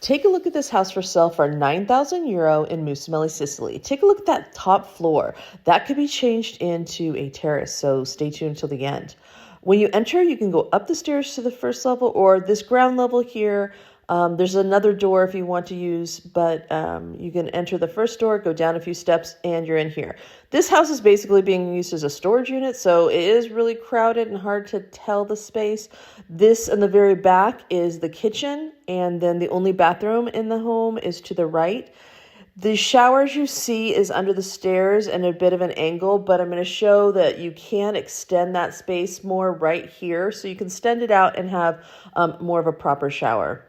Take a look at this house for sale for €9,000 in Mussomeli, Sicily. Take a look at that top floor. That could be changed into a terrace, so stay tuned until the end. When you enter, you can go up the stairs to the first level or this ground level here. There's another door if you want to use, but you can enter the first door, go down a few steps, and you're in here. This house is basically being used as a storage unit, so it is really crowded and hard to tell the space. This in the very back is the kitchen, and then the only bathroom in the home is to the right. The showers you see is under the stairs and a bit of an angle, but I'm going to show that you can extend that space more right here, so you can extend it out and have more of a proper shower.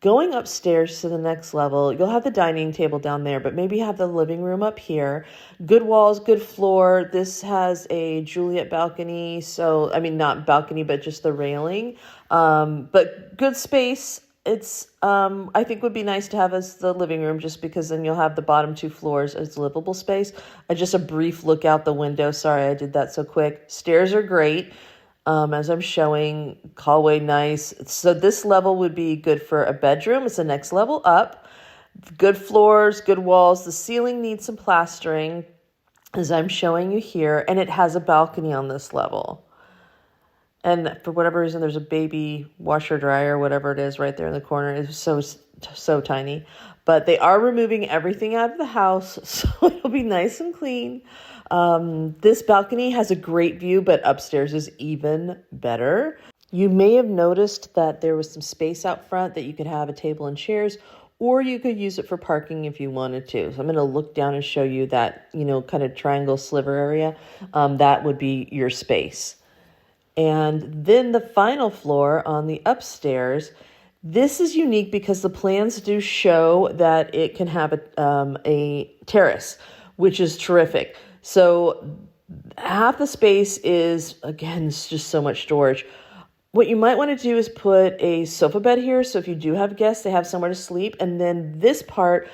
Going upstairs to the next level, you'll have the dining table down there, but maybe have the living room up here. Good walls, good floor. This has a Juliet balcony. So, I mean, not balcony, but just the railing. But good space. It's, I think would be nice to have as the living room just because then you'll have the bottom two floors as livable space. Just a brief look out the window. Sorry, I did that so quick. Stairs are great. As I'm showing, hallway nice. So this level would be good for a bedroom. It's the next level up. Good floors, good walls. The ceiling needs some plastering, as I'm showing you here. And it has a balcony on this level. And for whatever reason, there's a baby washer dryer, whatever it is, right there in the corner. It's so tiny. But they are removing everything out of the house, so it'll be nice and clean. This balcony has a great view, but upstairs is even better. You may have noticed that there was some space out front that you could have a table and chairs, or you could use it for parking if you wanted to. So I'm going to look down and show you that, kind of triangle sliver area. That would be your space. And then the final floor on the upstairs, this is unique because the plans do show that it can have a terrace, which is terrific. So half the space is, again, it's just so much storage. What you might want to do is put a sofa bed here. So if you do have guests, they have somewhere to sleep. And then this part,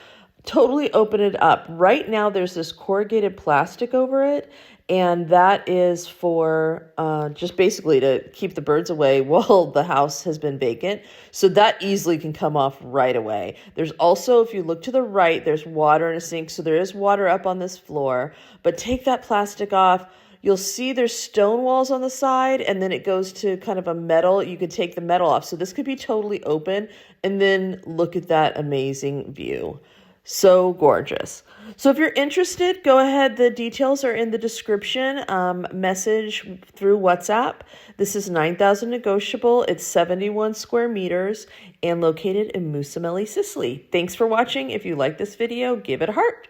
totally open it up. Right now, there's this corrugated plastic over it. And that is for just basically to keep the birds away while the house has been vacant. So that easily can come off right away. There's also, if you look to the right, there's water in a sink. So there is water up on this floor. But take that plastic off. You'll see there's stone walls on the side, and then it goes to kind of a metal. You could take the metal off. So this could be totally open. And then look at that amazing view. So gorgeous. So if you're interested, go ahead. The details are in the description. Message through WhatsApp. This is 9,000 negotiable. It's 71 square meters and located in Mussomeli, Sicily. Thanks for watching. If you like this video, give it a heart.